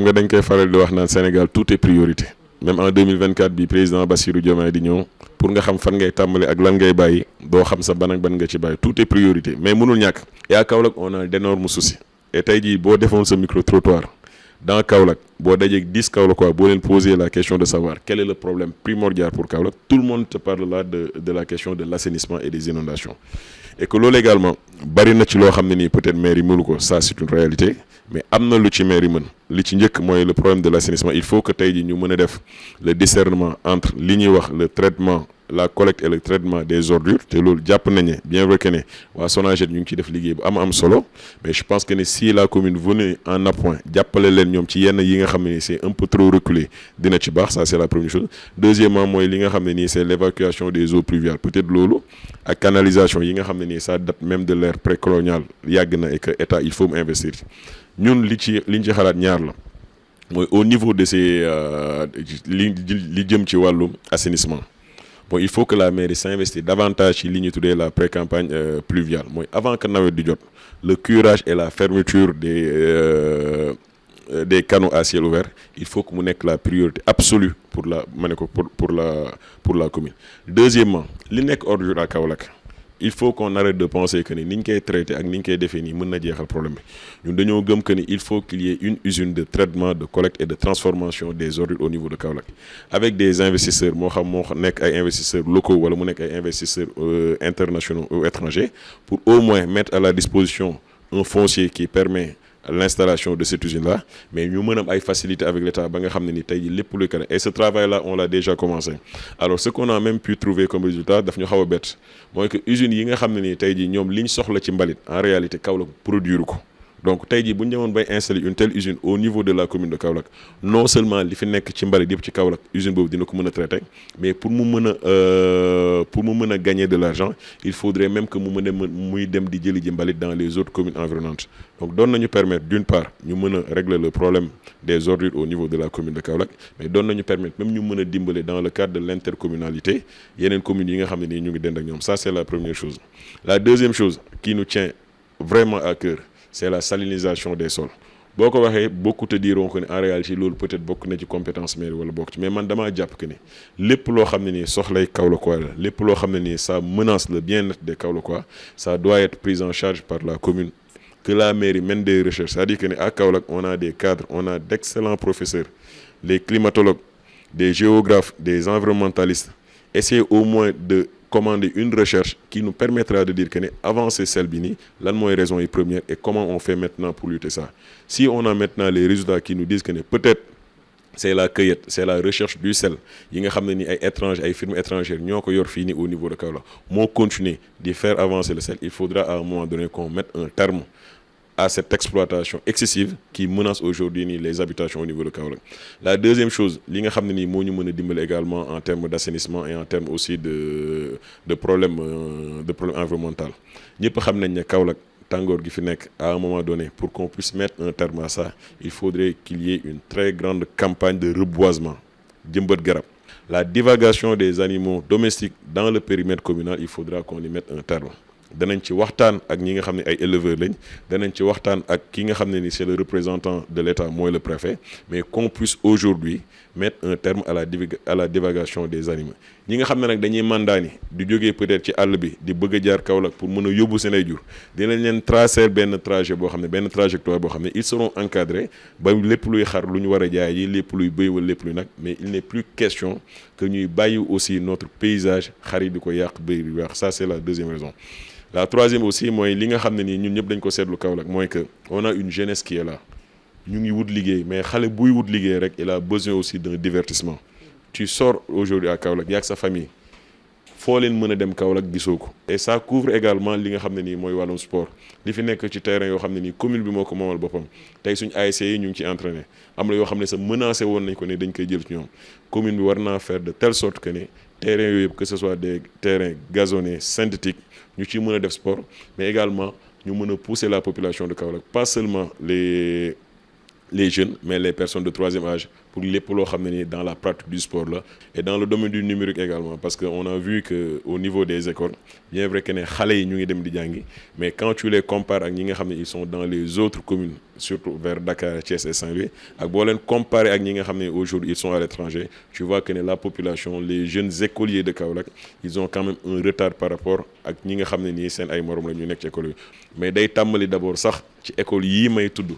nga dañ koy faral di wax naan Sénégal tout est priorité même en 2024 bi président Bassirou Diomaye di ñëw pour nga xam fan ngay tàmbali ak lan ngay bàyyi doo xam sa ban ak ban nga ci bàyyi tout est priorité mais mënul ñàkk. et à Kaolack on a d'énormes soucis et tey jii boo defoon sa micro trottoir dans Kaolack boo dajeeg 10 Kaolackois boo leen poser la question de savoir quel est le problème primordial pour Kaolack tout le monde te parle là de la question de l'assainissement et des inondations et que loolu également bari na ci loo xam ne nii peut-être maire yi mënu ko ça c'est une réalité mais am na lu ci maire yi mën li ci njëkk mooy le problème de l'assainissement il faut que tey jii ñu mën a def le discernement entre li ñuy wax le traitement la collecte et le traitement des ordures te loolu jàpp nañu bien vrai que ne waa SONAGED ñu ngi ciy def liggéey bu am solo mais je pense que ne si la commune venait en appoint jàppale leen ñoom ci yenn yi nga xam ne nii c'est un peu trop reculé dina ci baax ça c'est la première chose deuxièmement mooy li nga xam ne nii c'est l'évacuation des eaux pluviales peut-être loolu ak canalisation yi nga xam ne nii ça date même de l'ère précoloniale yàgg na et que état il faut mu investir ñun liñ ci xalaat ñaar la mooy au niveau de ces li jëm ci wàllum assainissement bon il faut que la mairie s'investisse davantage ci li ñuy tuddee la pré-campagne pluviale mooy avant que nawet di jot le curage et la fermeture des canaux à ciel ouvert il faut que mu nekk la priorité absolue pour la ma ne ko pour la commune. Deuxièmement li nekk ordure à Kaolack il faut qu'on arrête de penser que ni ñu koy traiter ak ni ñu koy defee nii mën na jeexal problème bi ñun dañoo gëm que ni il faut qu'il y ait une usine de traitement de collecte et de transformation des ordures au niveau de Kaolack avec des investisseurs moo nekk ay investisseurs locaux wala mu nekk ay investisseurs internationaux ou étrangers pour au moins mettre à la disposition un foncier qui permet l'installation de cette usine-là mais ñu mën am ay facilités avec l'État ba nga xam ne ni tey jii lépp luy et ce travail-là on l'a déjà commencé alors ce qu'on a même pu trouver comme résultat daf ñu xaw a bett mooy que usines yi nga xam ne ni tey jii ñoom liñ soxla ci mbalit en réalité Kaolack produire ko donc tey jii bu ñu demoon bay installer une telle usine au niveau de la commune de Kaolack non seulement li fi nekk ci mbalit yëpp ci Kaolack usine boobu dina ko mën a traiter mais pour mu mën a gagner de l'argent il faudrait même que muy dem di jëli ji mbalit dans les autres communes environnantes donc doon nañu permettre d'une part ñu mën a régler le problème des ordures au niveau de la commune de Kaolack mais doon nañu permettre même ñu mën a dimbale dans le cadre de l'intercommunalité yeneen communes yi nga xam ne nii ñu ngi dend ak ñoom ça c'est la première chose. La deuxième chose qui nous tient vraiment à cœur c'est la salinisation des sols boo ko waxee beaucoup te diront que ne en réalité loolu peut-être bokk na ci compétence mairie wala bokk ci mais man damaa jàpp que ni lépp loo xam ne nii soxlay Kaolackois la lépp loo xam ne nii ça menace le bien-être des Kaolackois ça doit être pris en charge par la commune que la mairie mène des recherches c'est-à-dire que ne à Kaolack on a des cadres on a d'excellents professeurs les climatologues des géographes des environnementalistes essayer au moins de commander une recherche qui nous permettra de dire que ne avancer sel bi nii lan mooy raison yi première et comment on fait maintenant pour lutter ça si on a maintenant les résultats qui nous disent que ne peut-être c'est la cueillette c'est la recherche du sel yi nga xam ne ni ay étrangers ay firmes étrangères ñoo ko yor fii nii au niveau de Kaolack moo continuer di faire avancer le sel il faudra à un moment donné qu'on mette un terme à cette exploitation excessive qui menace aujourd'hui nii les habitations au niveau de Kaolack. La deuxième chose li nga xam ne nii moo ñu mën a dimbali également en termes d'assainissement et en termes aussi de problème environnemental ñëpp xam nañ ne Kaolack tàngoor gi fi nekk à un moment donné pour qu'on puisse mettre un terme à ça il faudrait qu'il y ait une très grande campagne de reboisement jëmbat garab. La divagation des animaux domestiques dans le périmètre communal il faudra qu'on y mette un terme. danañ ci waxtaan ak ñi nga xam ne ay éleveurs lañ danañ ci waxtaan ak ki nga xam ne ni c'est le représentant de l'État mooy le préfet mais qu'on puisse aujourd'hui mettre un terme à la divagation des animaux ñi nga xam ne nag dañuy mandaani di jógee peut-être ci àll bi di bëgg a jaar Kaolack pour mën a yóbbu seen ay jur dinañ leen tracer benn trajet boo xam ne benn trajectoire boo xam ne ils seront encadrés ba lépp luy xar lu ñu war a jaay yi lépp luy bëy wala lépp luy nag mais il n'est plus question que ñuy bàyyi aussi notre paysage xar yi di ko yàq bëy di yàq ça c'est la deuxième raison. La troisième aussi mooy li nga xam ne nii ñun ñëpp dañ ko seetlu Kaolack mooy que on a une jeunesse qui est là ñu ngi wut liggéey mais xale buy wut liggéey rek il a besoin aussi d'un divertissement tu sors aujourd'hui à Kaolack yaa ak sa famille foo leen mën a dem Kaolack gisoo ko et ça couvre également li nga xam ne nii mooy wàllum sport li fi nekk ci terrain yoo xam ne nii commune bi moo ko moomal boppam tey suñ ASC yi ñu ngi ci entraîné am na yoo xam ne sa menacé woon nañ ko ne dañ koy jël ci ñoom commune bi war naa faire de telle sorte que ne terrains yooyu yëpp que ce soit des terrains gazonnés synthétiques ñu ci mën a def sport mais également ñu mën a pousser la population de Kaolack pas seulement les les jeunes mais les personnes de troisième âge pour lépp loo xam ne ni dans la pratique du sport là et dans le domaine du numérique également parce que on a vu que au niveau des écoles bien vrai que ne xale yi ñu ngi dem di jàngi mais quand tu les compares ak ñi nga xam ne ils sont dans les autres communes surtout vers Dakar Thiès et Saint-Louis ak boo leen comparer ak ñi nga xam ne aujourd'hui ils sont à l'étranger tu vois que ne la population les jeunes écoliers de Kaolack ils ont quand même un retard par rapport ak ñi nga xam ne nii seen ay morom la ñu nekk ci école yi mais day tàmbali d'abord sax ci école yii may tudd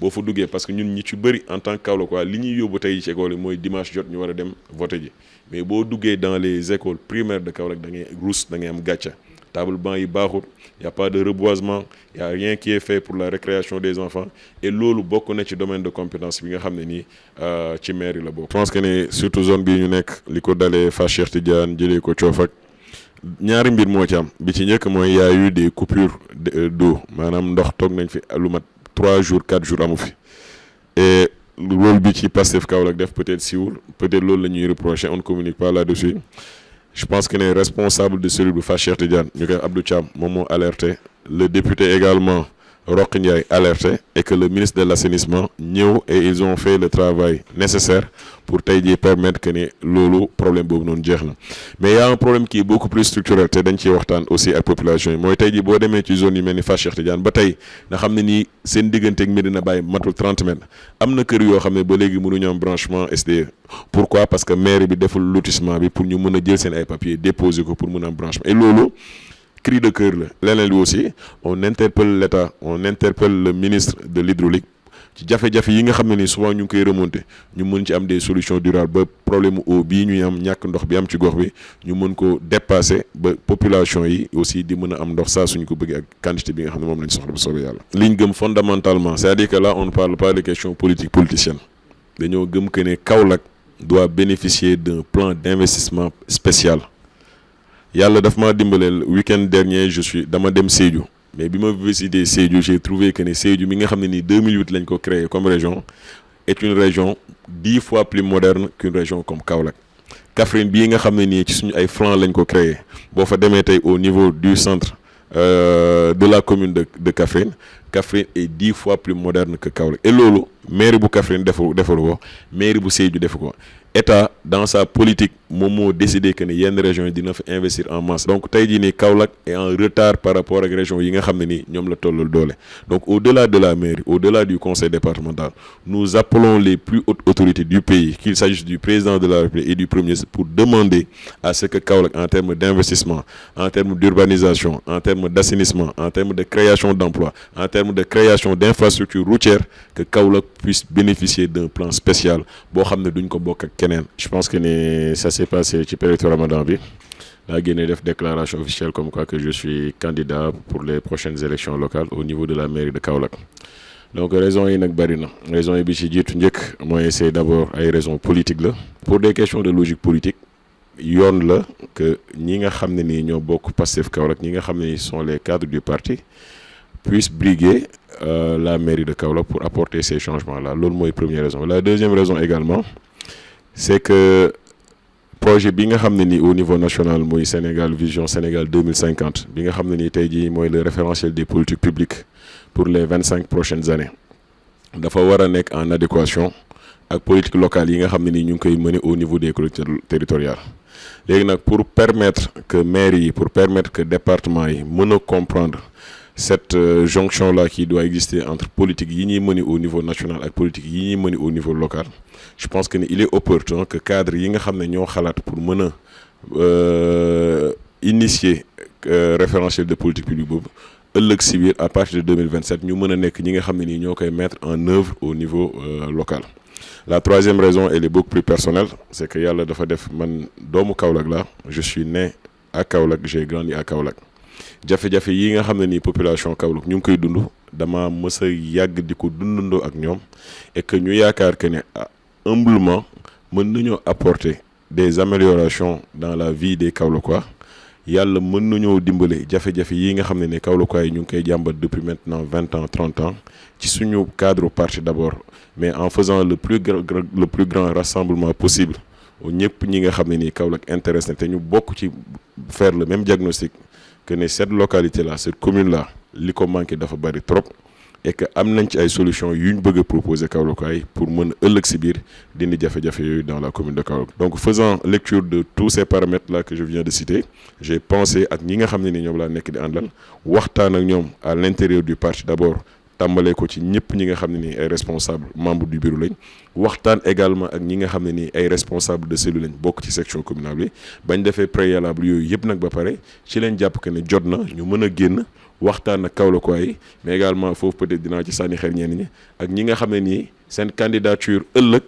boo fa duggee parce que ñun ñi ci bëri en tant que Kaolackois li ñuy yóbbu tey ci école yi mooy dimanche jot ñu war a dem voter ji mais boo duggee dans les écoles primaires de Kaolack da ngay ruus da ngay am gàcca table banc yi baaxul y a pas de reboisement y a rien qui est fait pour la récréation des enfants et loolu bokk na ci domaine de compétence bi nga xam ne nii ci maire yi la bokk. je pense que ne surtout zone bii ñu nekk li ko dalee Fass Cheikh Tidiane jëlee ko Coofak ñaari mbir moo ci am bi ci njëkk mooy y a eu des coupures d'eau maanaam ndox toog nañ fi lu mat 3 jours 4 jours amu fi et rôle bi ci Pastef Kaolack def peut-être siwul peut-être loolu la ñuy reprocher on ne communique pas là-dessus je pense que les responsables de cellule bu Fass Cheikh Tidiane ñu koy Abdou Thiam moom moo alerté le député également Roqi Ndiaye alerté et que le ministre de l'assainissement ñëw et ils ont fait le travail nécessaire pour tey jii permettre que ni loolu problème boobu noonu jeex na mais y a un problème qui est beaucoup plus structurel te dañ ciy waxtaan aussi ak population yi mooy tey jii boo demee ci zone yu mel ni Fass Cheikh Tidiane ba tey nga xam ne nii seen digganteeg Medina Baye matul 30 mètres am na kër yoo xam ne ba léegi mënuñu am branchement SDE pourquoi parce que maire bi deful lotissement bi pour ñu mën a jël seen ay papiers déposer ko pour mën a am branchement et loolu cri de cœur la leneen li aussi on interpelle l'État on interpelle le ministre de l'hydraulique ci jafe-jafe yi nga xam ne ni souvent ñu ngi koy remonter ñu mën ci am des solutions durables ba problème eau bii ñuy am ñàkk ndox bi am ci gox bi ñu mën ko dépasser ba population yi aussi di mën a am ndox saa suñu ko bëggee ak quantité bi nga xam ne moom lañ soxla bu soobee yàlla. liñ gëm fondamentalement c'est-à-dire que là on ne parle pas de questions politiques politiciennes dañoo gëm que ne Kaolack doit bénéficier d'un plan d'investissement spécial. yàlla daf maa dimbaleel week-end dernier dama dem Sédhiou mais bi ma visité Sédhiou j'ai trouvé que ne Sédhiou mi nga xam ne nii 2008 lañ ko créé comme région est une région 10 fois plus moderne qu'une région comme Kaolack Kaffrine bii nga xam ne nii ci suñu ay flanc lañ ko créé boo fa demee tey au niveau du centre de la commune de Kaffrine est 10 fois plus moderne que Kaolack et loolu mairie bu Kaffrine defaru ko mairie bu Sédhiou defu ko État dans sa politique moom moo décidé que ne yenn régions yi dina fa investir en masse donc tey jii nii Kaolack est en retard par rapport ak régions yi nga xam ne nii ñoom la tollal doole donc au-delà de la mairie au-delà du conseil départemental nous appelons les plus hautes autorités du pays qu'il s'agisse du président de la République et du premier ministre pour demander à ce que Kaolack en termes d'investissement en termes d'urbanisation en termes d'assainissement en termes de création d'emplois en termes de création d'infrastructures routières que Kaolack puisse bénéficier d'un plan spécial boo xam ne duñ ko bokk ak keneen. Je pense que ça s'est passé ci période Ramadan bi laa génne def déclaration officielle comme quoi que je suis candidat pour les prochaines élections locales au niveau de la mairie de Kaolack donc raisons yi nag bari na raisons yi bi ci jiitu njëkk mooy c'est d'abord ay raisons politiques la pour des questions de logique politique yoon la que ñi nga xam ne nii ñoo bokk Pastef Kaolack ñi nga xam ne sont les cadres du parti puissent briguer la mairie de Kaolack pour apporter ces changements-là loolu mooy première raison la deuxième raison également c'est que projet bi nga xam ne ni au niveau national mooy Sénégal Vision Sénégal 2050 bi nga xam ne ni tey jii mooy le référentiel des politiques publiques pour les 25 prochaines années dafa war a nekk en adéquation ak politique locale yi nga xam ne ni ñu ngi koy mener au niveau des collectivités territoriales léegi nag pour permettre que maires yi pour permettre que départements yi mën a comprendre cette jonction-là qui doit exister entre politique yi ñuy mener au niveau national ak politique yi ñuy mener au niveau local je pense que il est opportun que cadre yi nga xam ne ñoo xalaat pour mën a initier référentiel de politique publique boobu ëllëg si biir à partir de 2027 ñu mën a nekk ñi nga xam ne nii ñoo koy mettre en œuvre au niveau local. La troisième raison elle est beaucoup plus personnelle c'est que yàlla dafa def man doomu Kaolack la je suis né à Kaolack j'ai grandi à Kaolack. jafe-jafe yi nga xam ne nii population Kaolack ñu ngi koy dund dama mës a yàgg di ko dundandoo ak ñoom et que ñu yaakaar que ne humblement mën nañoo apporter des améliorations dans la vie des Kaolackois yàlla mën nañoo dimbale jafe-jafe yi nga xam ne Kaolackois yi ñu ngi koy jàmbat depuis maintenant 20 ans 30 ans ci suñu cadre parti d'abord mais en faisant le plus grand rassemblement possible ñëpp ñi nga xam ne nii Kaolack intéresse na te ñu bokk ci faire le même diagnostic que ne cette localité là cette commune là li ko manqué dafa bari trop et que am nañ ci ay solutions yu ñu bëgg a proposer Kaolackois pour mën a ëllëg si biir dindi jafe-jafe yooyu dans la commune de Kaolack. Donc faisant lecture de tous ces paramètres là que je viens de citer, j'ai pensé ak ñi nga xam ne ni ñoom laa nekk di àndal waxtaan ak ñoom à l'intérieur du parti d'abord tàmbalee ko ci ñëpp ñi nga xam ne ni ay responsables membres du bureau lañ waxtaan également ak ñi nga xam ne ni ay responsables de cellule lañ bokk ci section communale bi bañ defee préalable yooyu yëpp nag ba pare ci leen jàpp que ne jot na ñu mën a génn waxtaan ak Kaolackois yi mais également foofu peut-être dinaa ci sànni xel ñenn ñi ak ñi nga xam ne nii seen candidature ëllëg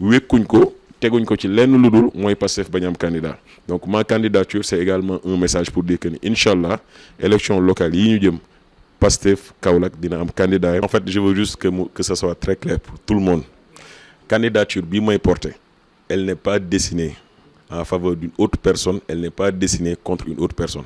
wekkuñ ko teguñ ko ci lenn lu dul mooy Pastef bañ am candidat. Donc ma candidature c'est également un message pour dire que ni incha allah élection locale yi ñu jëm Pastef Kaolack dina am candidat. En fait je veux juste que ça soit très clair pour tout le monde candidature bi may porter elle n'est pas destinée en faveur d'une autre personne, elle n'est pas destinée contre une autre personne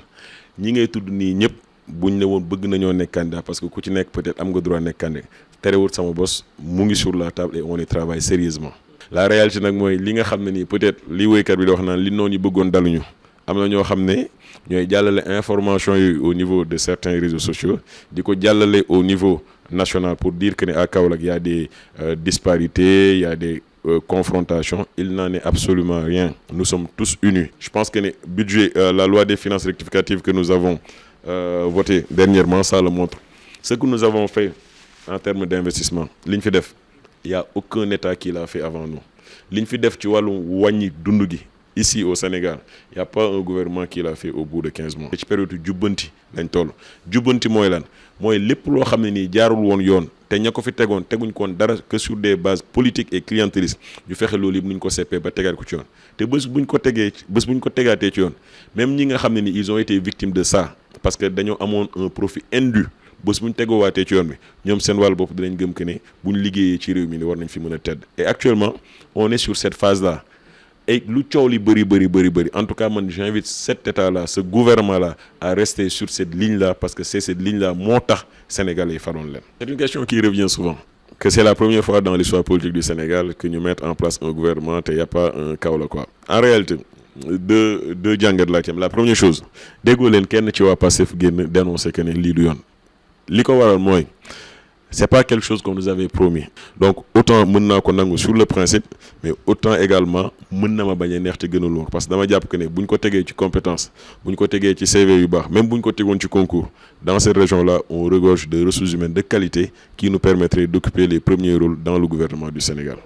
ñi ngay tudd nii ñëpp buñ ne woon bëgg nañoo nekk candidat parce que ku ci nekk peut-être am nga droit nekk candidat terewul sama bos mu ngi sur la table et on y travaille sérieusement. La réalité nag mooy li nga xam ne nii peut-être li woykat bi di wax naan li noonu ñu bëggoon daluñu am na ñoo xam ne ñooy jàllale information yi au niveau de certains réseaux sociaux di ko jàllale au niveau national pour dire que ne à Kaolack y a des disparités, y a des confrontations. Il n'en est absolument rien. Nous sommes tous unis. Je pense que le budget, la loi des finances rectificatives que nous avons voté dernièrement, ça le montre. Ce que nous avons fait en termes d'investissement, liñ fi def, il n'y a aucun État qui l'a fait avant nous. Liñ fi def ci wàllu wàññi dund gi ici au Sénégal, il n'y a pas un gouvernement qui l'a fait au bout de 15 mois. ci période jubbanti lañ toll jubbanti mooy lan mooy lépp loo xam ne nii jaarul woon yoon te ña ko fi tegoon teguñ ko woon dara que sur des bases politiques et clientélistes ñu fexe loolu yëpp nuñ ko seppee ba tegaat ko ci yoon te bés buñ ko tegaatee ci yoon même ñi nga xam ne ni ils ont été victimes de ça parce que dañoo amoon un profit indu bés bu ñu tegoowaatee ci yoon bi ñoom seen wàll bopp dinañ gëm que ne bu ñu liggéeyee ci réew mi ni war nañ fi mën a tedd et actuellement on est sur cette phase là et lu coow li bëri en tout cas man j'invite cet état là ce gouvernement là à rester sur cette ligne là parce que c'est cette ligne là moo tax Sénégalais yi faroon leen. C'est une question qui revient souvent que c'est la première fois dans l'histoire politique du Sénégal que ñu mettre en place un gouvernement te y a pas un Kaolackois en réalité deux jàngat laa ci am la première chose déggoo leen kenn ci waa Pastef génn dénoncer que ne lii du yoon li ko waral mooy c'est pas quelque chose qu'on nous avait promis donc autant mën naa ko nangu sur le principe mais autant également mën na ma bañ a neex te gën a lool parce que dama jàpp que ne bu ñu ko tegee ci compétence bu ñu ko tegee ci CV yu baax même bu ñu ko tegoon ci concours dans cette région là on regorge de ressources humaines de qualité qui nous permettraient d'occuper les premiers rôles dans le gouvernement du Sénégal.